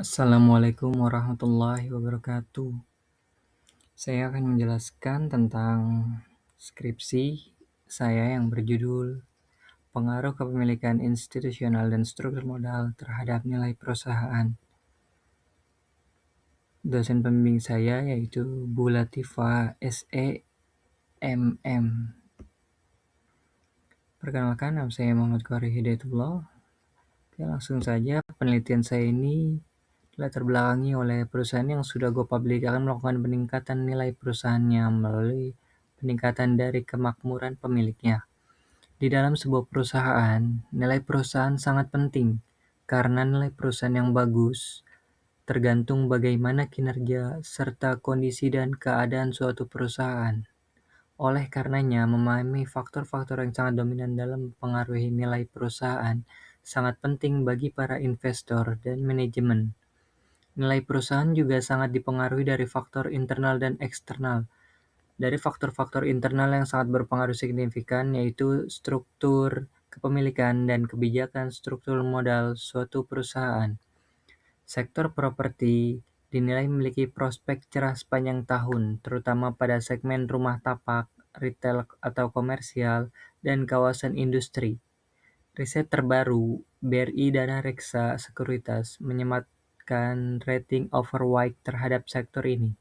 Assalamualaikum warahmatullahi wabarakatuh. Saya akan menjelaskan tentang skripsi saya yang berjudul Pengaruh Kepemilikan Institusional dan Struktur Modal Terhadap Nilai Perusahaan. Dosen pembimbing saya yaitu Bu Latifah SE MM. Perkenalkan, nama saya Muhammad Qari Hidayatullah. Oke, langsung saja. Penelitian saya ini telah terbelakangi oleh perusahaan yang sudah go public akan melakukan peningkatan nilai perusahaannya melalui peningkatan dari kemakmuran pemiliknya. Di dalam sebuah perusahaan, nilai perusahaan sangat penting karena nilai perusahaan yang bagus tergantung bagaimana kinerja serta kondisi dan keadaan suatu perusahaan. Oleh karenanya, memahami faktor-faktor yang sangat dominan dalam mempengaruhi nilai perusahaan sangat penting bagi para investor dan manajemen. Nilai perusahaan juga sangat dipengaruhi dari faktor internal dan eksternal. Dari faktor-faktor internal yang sangat berpengaruh signifikan yaitu struktur kepemilikan dan kebijakan struktur modal suatu perusahaan. Sektor properti dinilai memiliki prospek cerah sepanjang tahun, terutama pada segmen rumah tapak, retail atau komersial, dan kawasan industri. Riset terbaru BRI Dana Reksa Sekuritas menyematkan rating overweight terhadap sektor ini.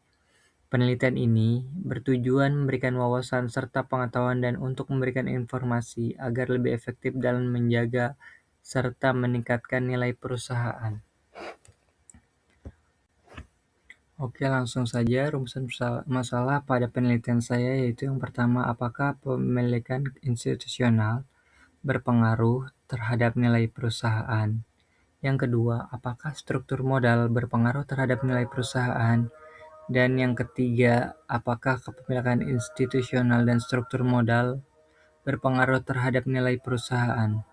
Penelitian ini bertujuan memberikan wawasan serta pengetahuan dan untuk memberikan informasi agar lebih efektif dalam menjaga serta meningkatkan nilai perusahaan. Oke, langsung saja rumusan masalah pada penelitian saya yaitu yang pertama, apakah pemilikan institusional berpengaruh terhadap nilai perusahaan? Yang kedua, apakah struktur modal berpengaruh terhadap nilai perusahaan? Dan yang ketiga, apakah kepemilikan institusional dan struktur modal berpengaruh terhadap nilai perusahaan?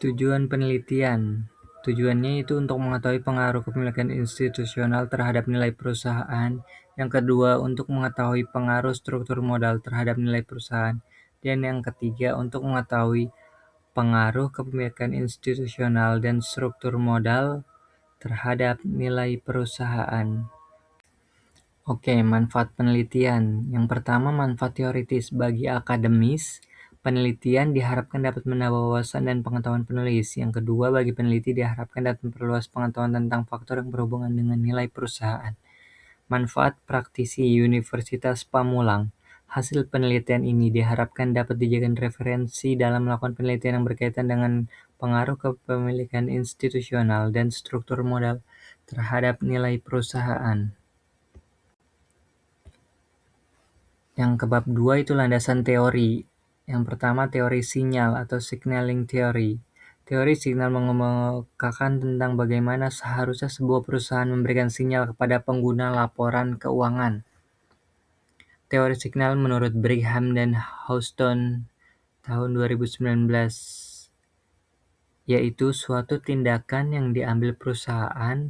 Tujuan penelitian. Tujuannya itu untuk mengetahui pengaruh kepemilikan institusional terhadap nilai perusahaan. Yang kedua, untuk mengetahui pengaruh struktur modal terhadap nilai perusahaan. Dan yang ketiga, untuk mengetahui pengaruh kepemilikan institusional dan struktur modal terhadap nilai perusahaan. Oke, manfaat penelitian. Yang pertama, manfaat teoritis bagi akademis. Penelitian diharapkan dapat menambah wawasan dan pengetahuan penulis. Yang kedua, bagi peneliti diharapkan dapat memperluas pengetahuan tentang faktor yang berhubungan dengan nilai perusahaan. Manfaat praktisi Universitas Pamulang. Hasil penelitian ini diharapkan dapat dijadikan referensi dalam melakukan penelitian yang berkaitan dengan pengaruh kepemilikan institusional dan struktur modal terhadap nilai perusahaan. Yang kebab 2 itu landasan teori. Yang pertama, teori sinyal atau signaling theory. Teori signal mengemukakan tentang bagaimana seharusnya sebuah perusahaan memberikan sinyal kepada pengguna laporan keuangan. Teori signal menurut Brigham dan Houston tahun 2019, yaitu suatu tindakan yang diambil perusahaan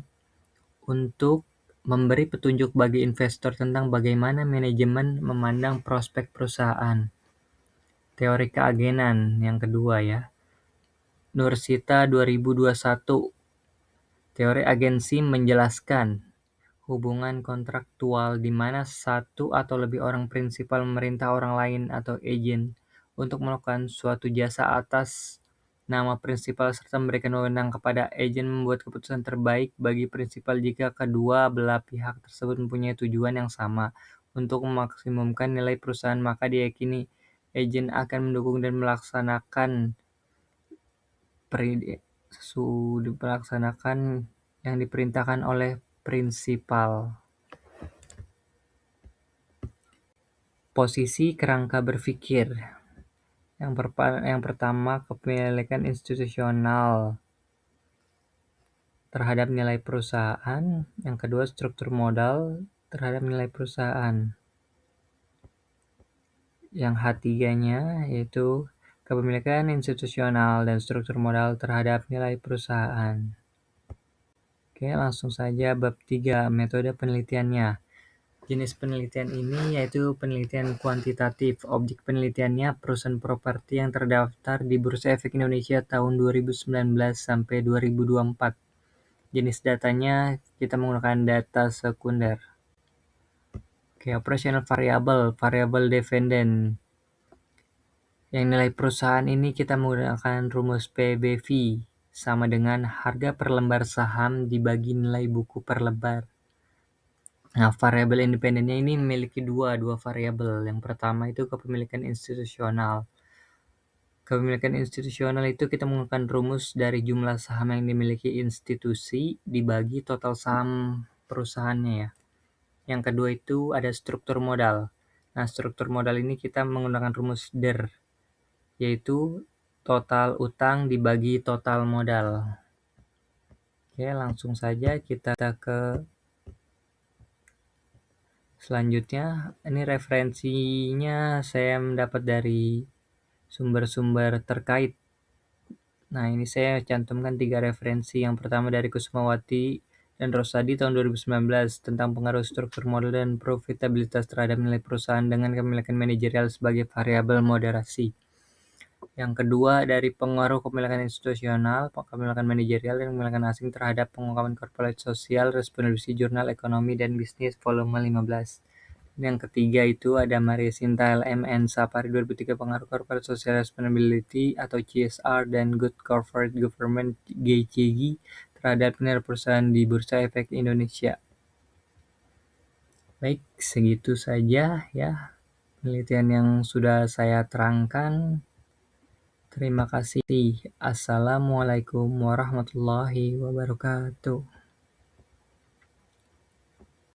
untuk memberi petunjuk bagi investor tentang bagaimana manajemen memandang prospek perusahaan. Teori keagenan yang kedua ya. Nursita 2021. Teori agensi menjelaskan hubungan kontraktual di mana satu atau lebih orang prinsipal memerintah orang lain atau agen untuk melakukan suatu jasa atas nama prinsipal serta memberikan wewenang kepada agen membuat keputusan terbaik bagi prinsipal jika kedua belah pihak tersebut mempunyai tujuan yang sama untuk memaksimumkan nilai perusahaan, maka diyakini agen akan mendukung dan melaksanakan yang diperintahkan oleh prinsipal. Posisi kerangka berpikir. Yang pertama, kepemilikan institusional terhadap nilai perusahaan. Yang kedua, struktur modal terhadap nilai perusahaan. Yang H3-nya yaitu kepemilikan institusional dan struktur modal terhadap nilai perusahaan. Oke, langsung saja bab 3, metode penelitiannya. Jenis penelitian ini yaitu penelitian kuantitatif. Objek penelitiannya perusahaan properti yang terdaftar di Bursa Efek Indonesia tahun 2019 sampai 2024. Jenis datanya kita menggunakan data sekunder. Oke, operational variable, variable dependent. Yang nilai perusahaan ini kita menggunakan rumus PBV sama dengan harga per lembar saham dibagi nilai buku per lembar. Nah, variabel independennya ini memiliki dua variabel. Yang pertama itu kepemilikan institusional. Kepemilikan institusional itu kita menggunakan rumus dari jumlah saham yang dimiliki institusi dibagi total saham perusahaannya ya. Yang kedua itu ada struktur modal. Nah, struktur modal ini kita menggunakan rumus DER, yaitu total utang dibagi total modal. Oke, langsung saja kita ke selanjutnya. Ini referensinya saya mendapat dari sumber-sumber terkait. Nah, ini saya cantumkan 3 referensi. Yang pertama dari Kusumawati dan Rosadi tahun 2019 tentang pengaruh struktur modal dan profitabilitas terhadap nilai perusahaan dengan kepemilikan manajerial sebagai variabel moderasi. Yang kedua dari pengaruh kepemilikan institusional, kepemilikan manajerial dan kepemilikan asing terhadap pengungkapan corporate social responsibility jurnal ekonomi dan bisnis volume 15. Yang ketiga itu ada Maria Sinta LMN Sapari 2003 pengaruh corporate social responsibility atau CSR dan good corporate government GCG terhadap nilai perusahaan di Bursa Efek Indonesia. Baik, segitu saja ya penelitian yang sudah saya terangkan. Terima kasih. Assalamualaikum warahmatullahi wabarakatuh.